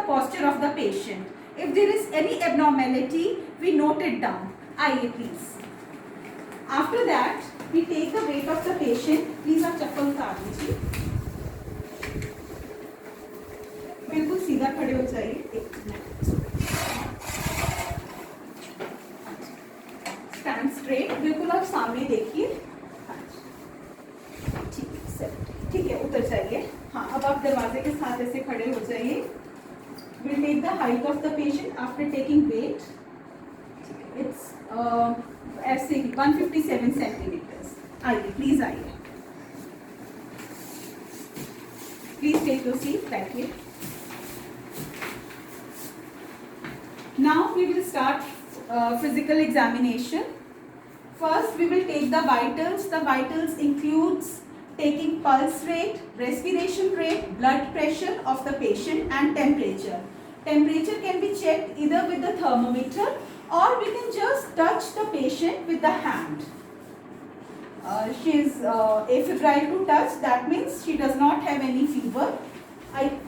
posture of the patient. If there is any abnormality, we note it down. आइए please. After that, we take the weight of the patient. Please आप चप्पल उतार लीजिए. बिल्कुल सीधा खड़े हो जाइए. Stand straight. बिल्कुल आप सामने देखिए. ठीक है, उतर जाइए. हाँ, अब आप दरवाजे के साथ ऐसे खड़े हो जाइए. We'll take the height of the patient after taking weight. It's ऐसे 157 centimeters. आइए, please आइए. Please take your seat. बैठिए. Now we will start physical examination. First, we will take the vitals. The vitals includes taking pulse rate, respiration rate, blood pressure of the patient and temperature. Temperature can be checked either with the thermometer or we can just touch the patient with the hand. She is afebrile to touch. That means she does not have any fever.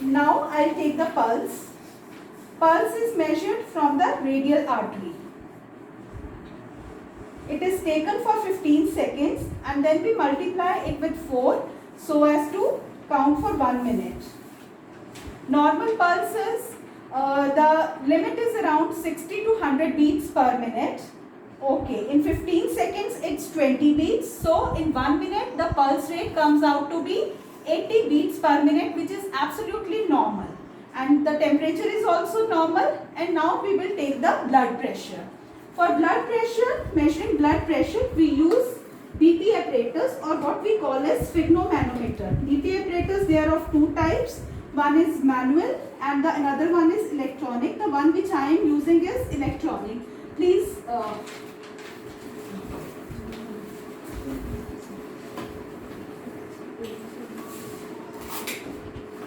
Now I'll take the pulse. Pulse is measured from the radial artery. It is taken for 15 seconds and then we multiply it with 4 so as to count for 1 minute. Normal pulses, the limit is around 60 to 100 beats per minute. Okay, in 15 seconds it's 20 beats. So in 1 minute the pulse rate comes out to be 80 beats per minute, which is absolutely normal. And the temperature is also normal. And now we will take the blood pressure. For blood pressure, measuring blood pressure, we use BP apparatus or what we call as sphygmomanometer. BP apparatus, they are of two types. One is manual and the another one is electronic. The one which I am using is electronic. Please.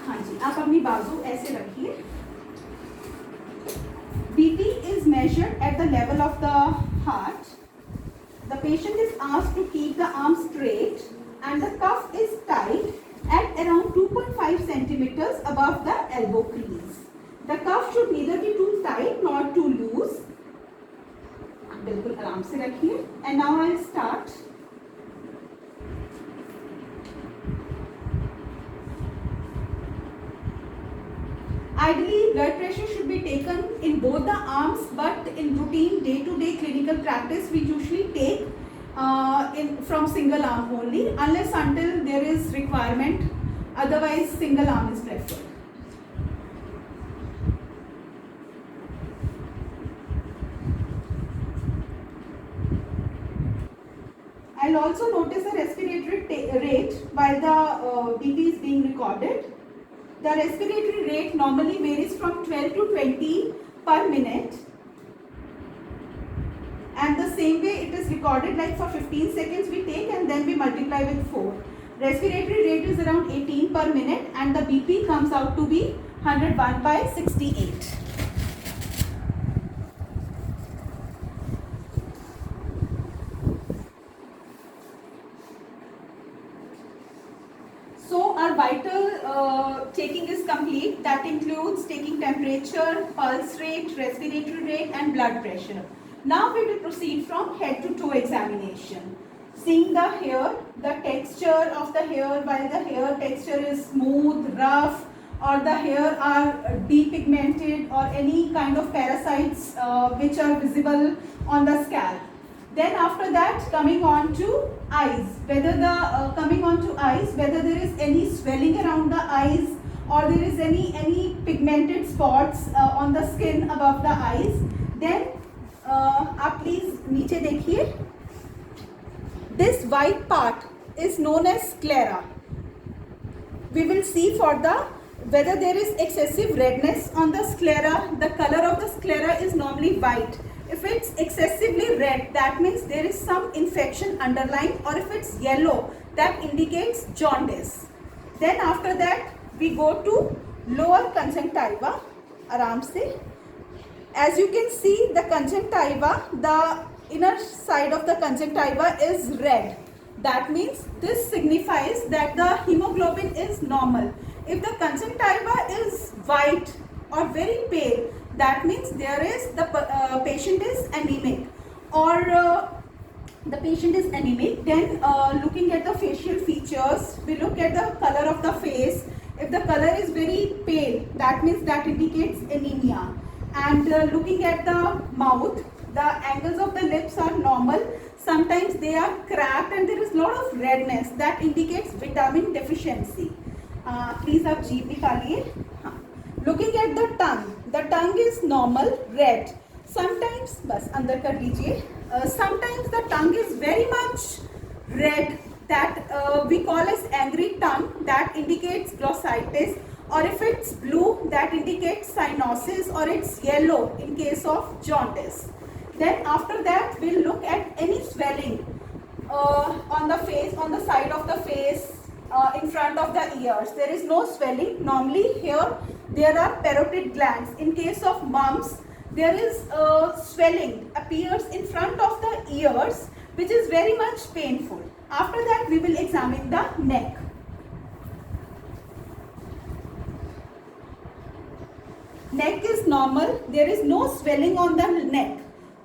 हाँ जी, आप अपनी बाजू ऐसे रखिए. BP is measured at the level of the heart. The patient is asked to keep the arm straight and the cuff is tight at around 2.5 centimeters above the elbow crease. The cuff should neither be too tight nor too loose. बिल्कुल आराम से रखिए. And now I'll start. Ideally, blood pressure should be taken in both the arms, but in routine day-to-day clinical practice, we usually take from single arm only, unless until there is requirement. Otherwise, single arm is preferred. I'll also notice the respiratory rate while the BP is being recorded. The respiratory rate normally varies from 12 to 20 per minute. And the same way it is recorded, like for 15 seconds we take and then we multiply with 4. Respiratory rate is around 18 per minute and the BP comes out to be 101/68. So our vital taking is complete. That includes taking temperature, pulse rate, respiratory rate and blood pressure. Now we will proceed from head to toe examination. Seeing the hair, the texture of the hair, while the hair texture is smooth, rough, or the hair are depigmented or any kind of parasites which are visible on the scalp. Then after that, coming on to eyes, whether whether there is any swelling around the eyes or there is any pigmented spots on the skin above the eyes. Then आप please नीचे देखिए. This white part is known as sclera. We will see for the whether there is excessive redness on the sclera. The color of the sclera is normally white. If it's excessively red, that means there is some infection underlying, or if it's yellow, that indicates jaundice. Then after that, we go to lower conjunctiva. आराम से. As you can see, the conjunctiva, the inner side of the conjunctiva is red. That means this signifies that the hemoglobin is normal. If the conjunctiva is white, or very pale, that means there is the patient is anemic, or the patient is anemic. Then looking at the facial features, we look at the color of the face. If the color is very pale, that means that indicates anemia. And looking at the mouth, the angles of the lips are normal. Sometimes they are cracked and there is a lot of redness, that indicates vitamin deficiency. Please आप जीभ निकालिए. Looking at the tongue is normal, red. Sometimes बस अंदर कर लीजिए. Sometimes the tongue is very much red, that we call as angry tongue, that indicates glossitis, or if it's blue, that indicates cyanosis, or it's yellow in case of jaundice. Then after that, we'll look at any swelling on the face, on the side of the face, in front of the ears. There is no swelling. Normally here there are parotid glands. In case of mumps, there is swelling appears in front of the ears, which is very much painful. After that, we will examine the neck. Neck is normal. There is no swelling on the neck.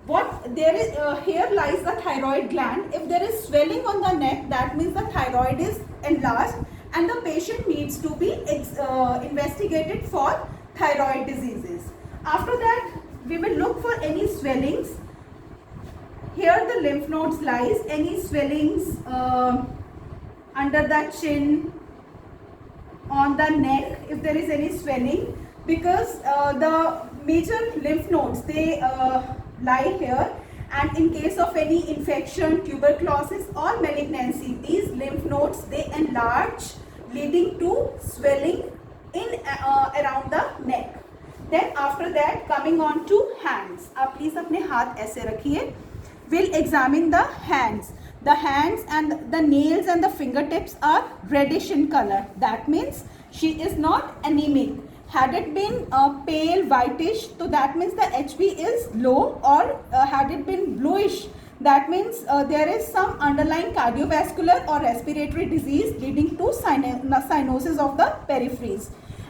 What there is here lies the thyroid gland. If there is swelling on the neck, that means the thyroid is enlarged and the patient needs to be investigated for thyroid diseases. After that, we will look for any swellings. Here the lymph nodes lies. Any swellings under the chin, on the neck, if there is any swelling, because the major lymph nodes, they lie here, and in case of any infection, tuberculosis or malignancy, these lymph nodes, they enlarge, leading to swelling in around the neck. Then after that, coming on to hands. आप please अपने हाथ ऐसे रखिए. We'll examine the hands. The hands and the nails and the fingertips are reddish in color. That means she is not anemic. Had it been pale whitish, so that means the HB is low, or had it been bluish, that means there is some underlying cardiovascular or respiratory disease leading to cyanosis of the peripheries.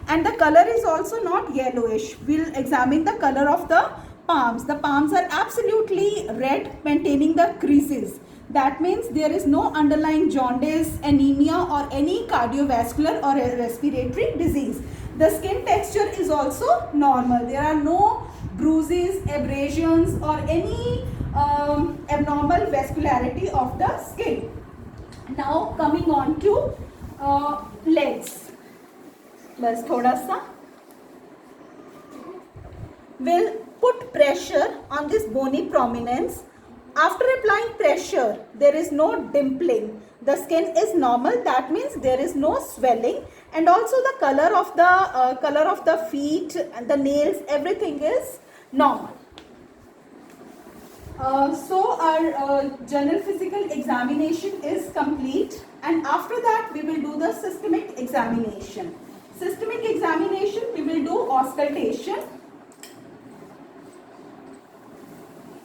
And the color is also not yellowish. We'll examine the color of the palms. The palms are absolutely red, maintaining the creases. That means there is no underlying jaundice, anemia, or any cardiovascular or respiratory disease. The skin texture is also normal. There are no bruises, abrasions, or any abnormal vascularity of the skin. Now coming on to legs. बस थोड़ा सा. We'll put pressure on this bony prominence. After applying pressure, there is no dimpling. The skin is normal. That means there is no swelling, and also the color of the feet and the nails, everything is normal. So our general physical examination is complete, and after that we will do the systemic examination. Systemic examination, we will do auscultation.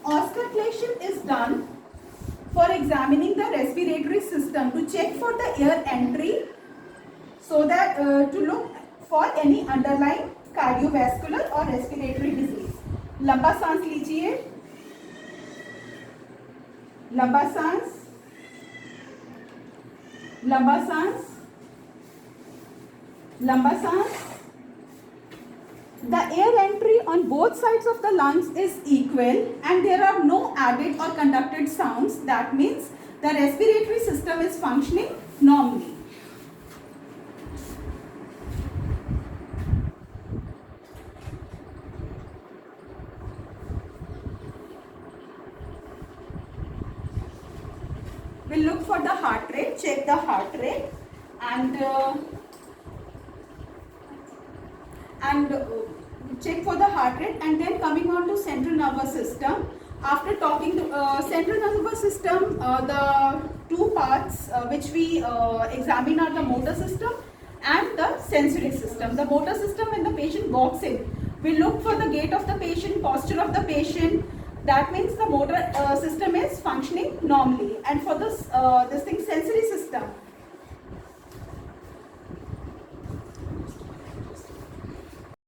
Auscultation is done for examining the respiratory system to check for the air entry, so that to look for any underlying cardiovascular or respiratory disease. लंबा सांस लीजिए. लंबा सांस. लंबा सांस. लंबा सांस. The air entry on both sides of the lungs is equal, and there are no added or conducted sounds. That means the respiratory system is functioning normally. We'll look for the heart rate, check the heart rate, and check for the heart rate, and then coming on to central nervous system. After talking to central nervous system, the two parts which we examine are the motor system and the sensory system. The motor system, when the patient walks in, we look for the gait of the patient, posture of the patient. That means the motor system is functioning normally. And for this sensory system,